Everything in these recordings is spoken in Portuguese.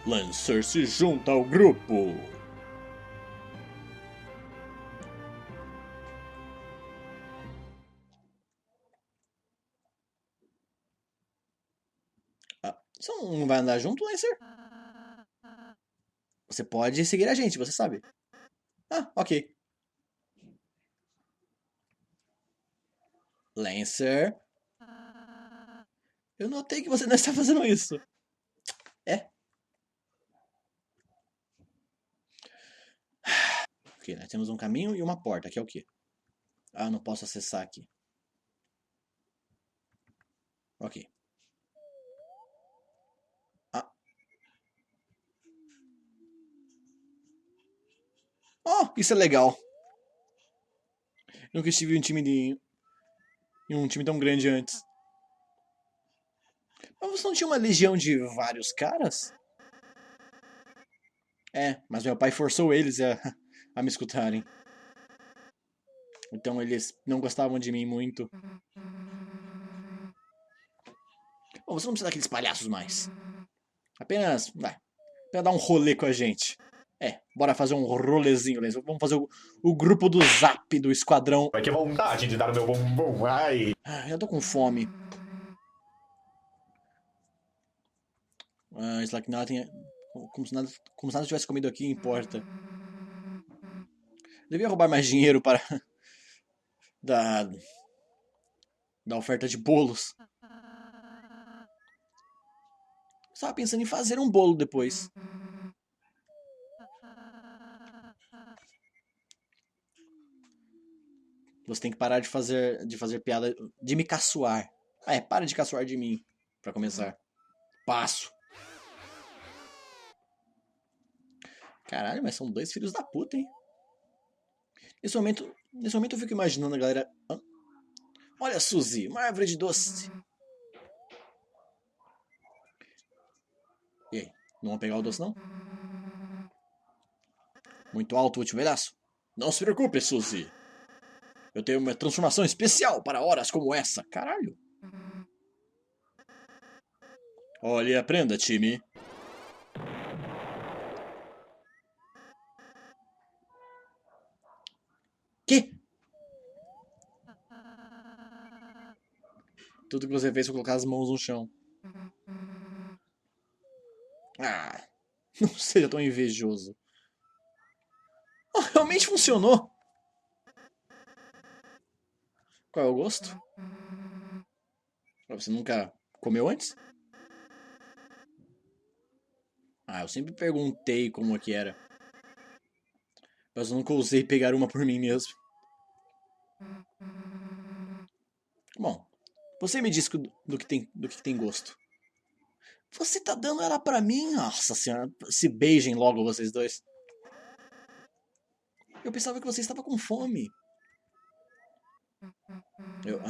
Lancer se junta ao grupo. Você não vai andar junto, Lancer? Você pode seguir a gente, você sabe. Ah, ok. Lancer. Eu notei que você não está fazendo isso. É? Ok, nós temos um caminho e uma porta. Aqui é o quê? Ah, eu não posso acessar aqui. Ok. Ah. Oh, isso é legal. Nunca estive em um time tão grande antes. Mas você não tinha uma legião de vários caras? É, mas meu pai forçou eles a me escutarem. Então eles não gostavam de mim muito. Bom, você não precisa daqueles palhaços mais. Apenas, apenas dar um rolê com a gente. É, bora fazer um rolezinho, Lenzo. Vamos fazer o grupo do Zap do esquadrão. Vai ter vontade de dar o meu bumbum, ai. Já tô com fome. Slack Nothing. Como se nada tivesse comido aqui, importa. Devia roubar mais dinheiro para. da. da oferta de bolos. Estava pensando em fazer um bolo depois. Você tem que parar de fazer piada, de me caçoar. Para de caçoar de mim, pra começar. Passo. Caralho, mas são dois filhos da puta, hein? Nesse momento eu fico imaginando a galera... Hã? Olha, Suzy, uma árvore de doce. E aí, não vão pegar o doce, não? Muito alto o último pedaço? Não se preocupe, Suzy. Eu tenho uma transformação especial para horas como essa. Caralho. Olha e aprenda, time. Que? Tudo que você fez foi colocar as mãos no chão. Ah, não seja tão invejoso. Oh, realmente funcionou. Qual é o gosto? Você nunca comeu antes? Eu sempre perguntei como é que era. Mas eu nunca ousei pegar uma por mim mesmo. Bom, você me disse do que tem gosto. Você tá dando ela pra mim? Nossa senhora, se beijem logo vocês dois. Eu pensava que você estava com fome. Eu,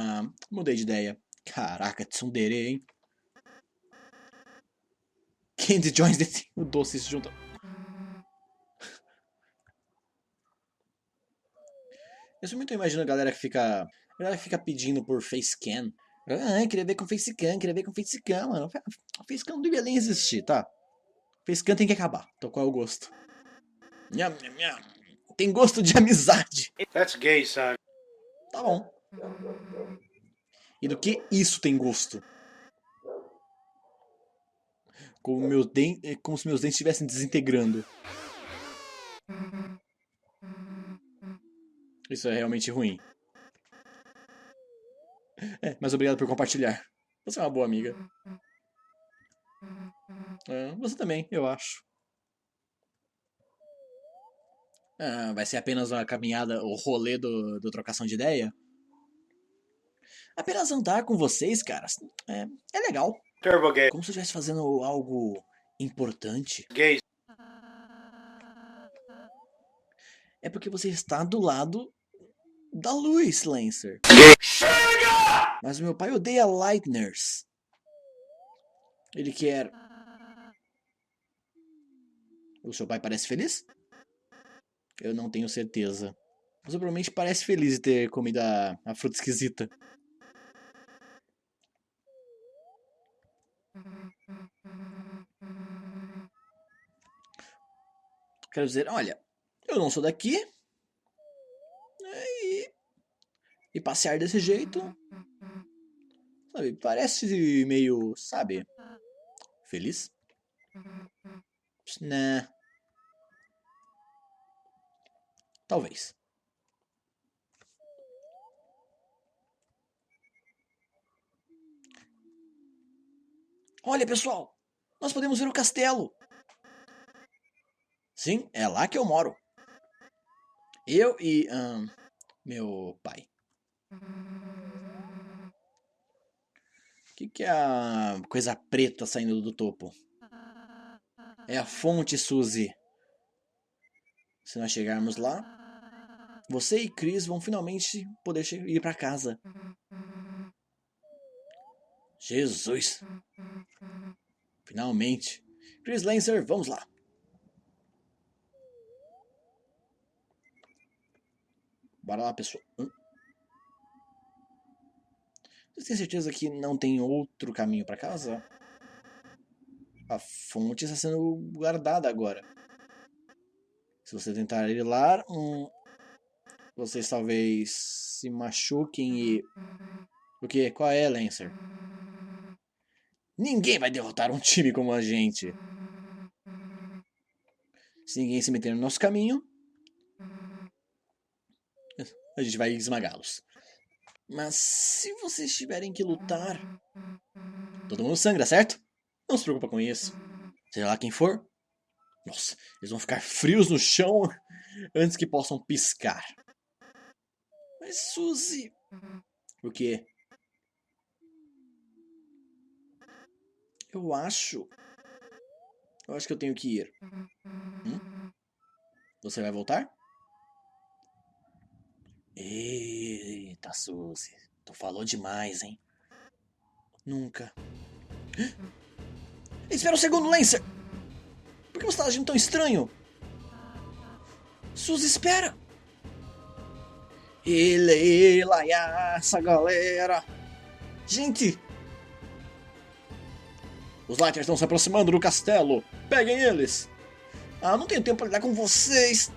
mudei de ideia. Caraca, tsundere, hein? Candy Joins o doce se junta. Eu sempre imagino a galera que fica. A galera que fica pedindo por facecam. Queria ver com facecam, queria ver com facecam, mano. Facecam não devia nem existir, tá? Facecam tem que acabar. Então qual é o gosto? Nham, nham, nham. Tem gosto de amizade. That's gay, son. Tá bom. E do que isso tem gosto? Como se meus dentes estivessem desintegrando. Isso é realmente ruim. Mas obrigado por compartilhar. Você é uma boa amiga. Você também, eu acho. Vai ser apenas uma caminhada, o rolê do trocação de ideia? Apenas andar com vocês, cara, é legal. Turbo gay. Como se eu estivesse fazendo algo importante. Gay. É porque você está do lado da luz, Lancer. Chega! Mas meu pai odeia Lightners. Ele quer... O seu pai parece feliz? Eu não tenho certeza. Você provavelmente parece feliz de ter comido a fruta esquisita. Quero dizer, olha, eu não sou daqui. E passear desse jeito, sabe, parece meio, sabe, feliz? Né, talvez. Olha, pessoal, nós podemos ver o castelo. Sim, é lá que eu moro. Eu e meu pai. O que é a coisa preta saindo do topo? É a fonte, Suzy. Se nós chegarmos lá, você e Chris vão finalmente poder ir pra casa. Jesus! Finalmente. Chris Lancer, vamos lá. Bora lá, pessoal. Você tem certeza que não tem outro caminho pra casa? A fonte está sendo guardada agora. Se você tentar ir lá, vocês talvez se machuquem e... O quê? Qual é, Lancer? Ninguém vai derrotar um time como a gente. Se ninguém se meter no nosso caminho, a gente vai esmagá-los. Mas se vocês tiverem que lutar... Todo mundo sangra, certo? Não se preocupa com isso. Seja lá quem for. Nossa, eles vão ficar frios no chão antes que possam piscar. Mas Suzy... O quê? Eu acho que eu tenho que ir. Você vai voltar? Eita, Suzy. Tu falou demais, hein? Nunca. Espera um segundo, Lancer! Por que você tá agindo tão estranho? Suzy, espera! Essa galera! Gente! Os Lighters estão se aproximando do castelo! Peguem eles! Ah, não tenho tempo para lidar com vocês!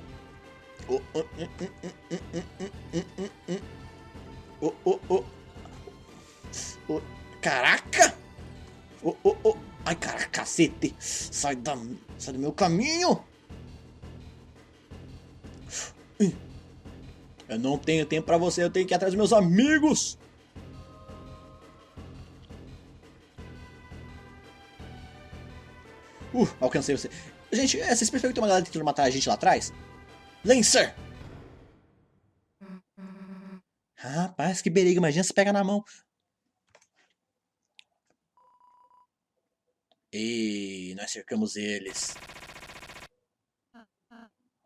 Caraca! Ai, caraca, cacete! Sai do meu caminho! Eu não tenho tempo pra você, eu tenho que ir atrás dos meus amigos! Alcancei você. Gente, vocês percebem que tem uma galera tentando matar a gente lá atrás? Lancer! Rapaz, que perigo, imagina se pega na mão. E nós cercamos eles.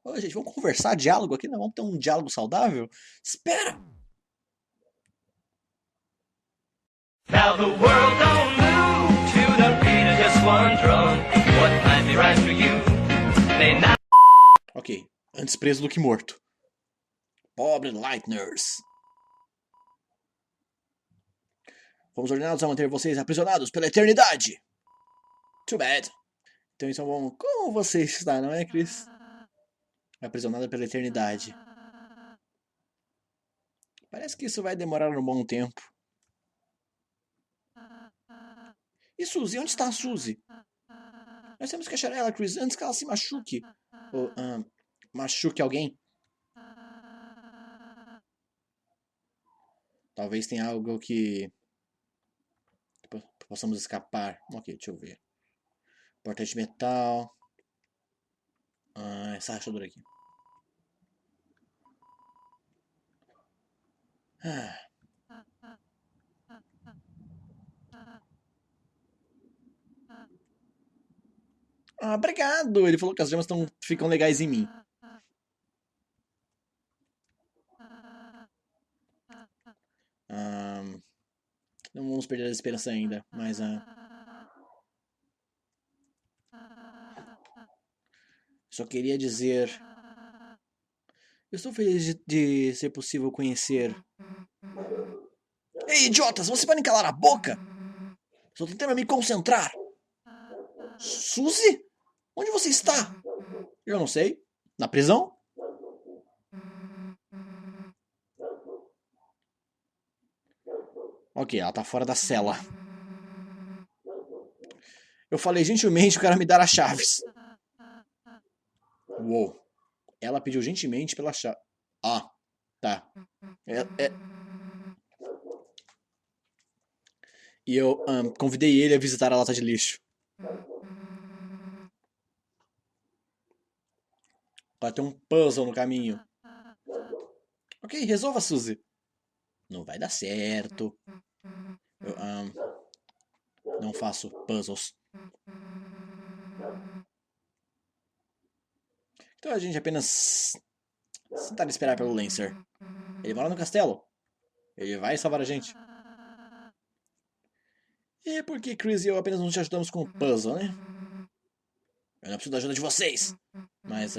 Ô, gente, vamos conversar, diálogo aqui, né? Vamos ter um diálogo saudável? Espera! Now the world don't move to the beat of just one drum. What might be right for you may not... Ok, antes preso do que morto. Pobre Lightners. Fomos ordenados a manter vocês aprisionados pela eternidade. Too bad. Então isso é bom. Como você está, não é, Chris? Aprisionada pela eternidade. Parece que isso vai demorar um bom tempo. E Suzy? Onde está a Suzy? Nós temos que achar ela, Chris, antes que ela se machuque. Ou machuque alguém. Talvez tenha algo que possamos escapar. Ok, deixa eu ver. Porta de metal. Essa rachadura aqui. Obrigado! Ele falou que as gemas ficam legais em mim. Não vamos perder a esperança ainda, mas... Só queria dizer... Eu estou feliz de ser possível conhecer... Ei, idiotas! Vocês podem calar a boca? Estou tentando me concentrar. Suzy? Onde você está? Eu não sei. Na prisão? Ok, ela tá fora da cela. Eu falei gentilmente o cara me dar as chaves. Uou. Ela pediu gentilmente pela chave. Ah, tá. E eu convidei ele a visitar a lata de lixo. Vai ter um puzzle no caminho. Ok, resolva, Suzy. Não vai dar certo. Eu não faço puzzles. Então a gente apenas sentar e esperar pelo Lancer. Ele mora no castelo. Ele vai salvar a gente. E por que Chris e eu apenas não te ajudamos com o puzzle, né? Eu não preciso da ajuda de vocês. Mas,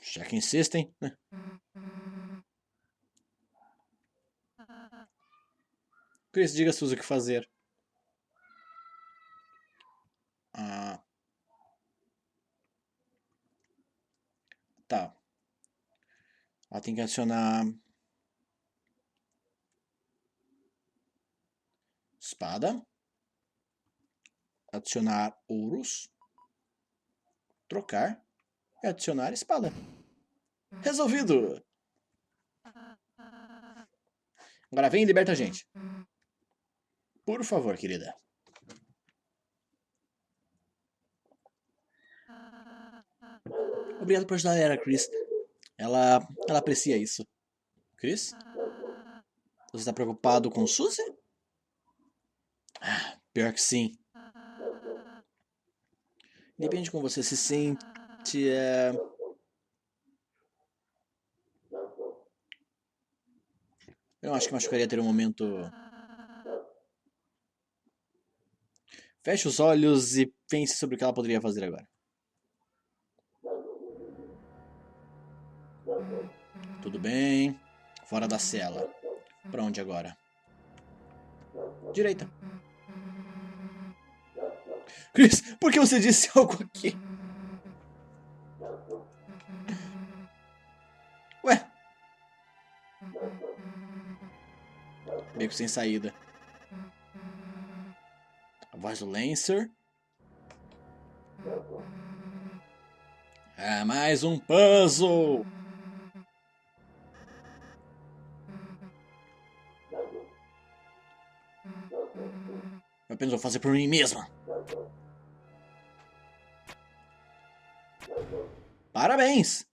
já que insistem, né? Chris, diga a Suzy o que fazer. Tá. Ela tem que adicionar espada. Adicionar ouros. Trocar. E adicionar espada. Resolvido! Agora vem e liberta a gente. Por favor, querida. Obrigado por ajudar ela, Chris. Ela aprecia isso. Chris? Você está preocupado com Suzy? Pior que sim. Depende de como você se sente. Eu não acho que machucaria ter um momento. Feche os olhos e pense sobre o que ela poderia fazer agora. Tudo bem. Fora da cela. Pra onde agora? Direita. Chris, por que você disse algo aqui? Ué? Beco sem saída. A voz do Lancer. Ah, mais um puzzle! Eu apenas vou fazer por mim mesma. Parabéns!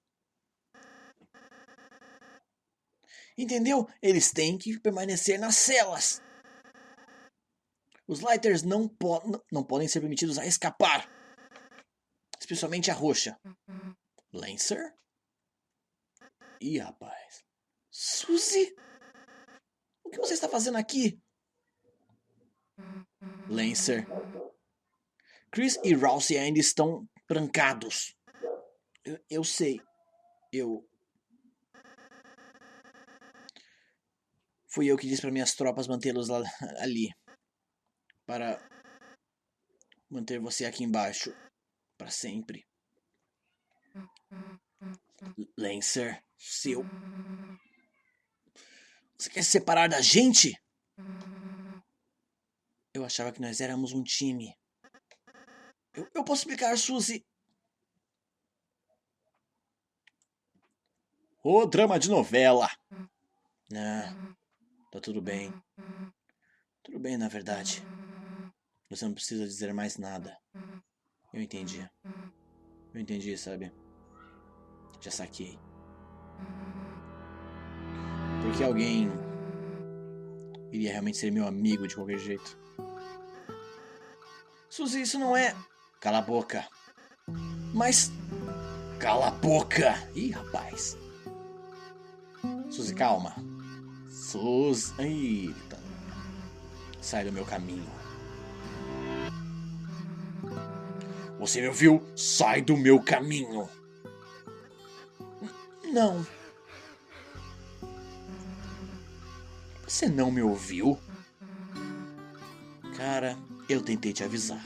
Entendeu? Eles têm que permanecer nas celas. Os Lighters não podem ser permitidos a escapar. Especialmente a roxa. Lancer? Ih, rapaz. Suzy? O que você está fazendo aqui? Lancer. Chris e Rousey ainda estão trancados. Eu sei. Fui eu que disse para minhas tropas mantê-los ali. Para manter você aqui embaixo. Para sempre. Lancer, seu. Você quer se separar da gente? Eu achava que nós éramos um time. Eu posso explicar, Suzy. Ô, drama de novela. Ah, tá tudo bem. Tudo bem, na verdade. Você não precisa dizer mais nada. Eu entendi. Eu entendi, sabe? Já saquei. Porque alguém iria realmente ser meu amigo de qualquer jeito. Suzy, isso não é... Cala a boca. Mas... Cala a boca! Ih, rapaz. Suzy, calma. Suzy... Eita. Sai do meu caminho. Você me ouviu? Sai do meu caminho. Não. Você não me ouviu? Cara, eu tentei te avisar.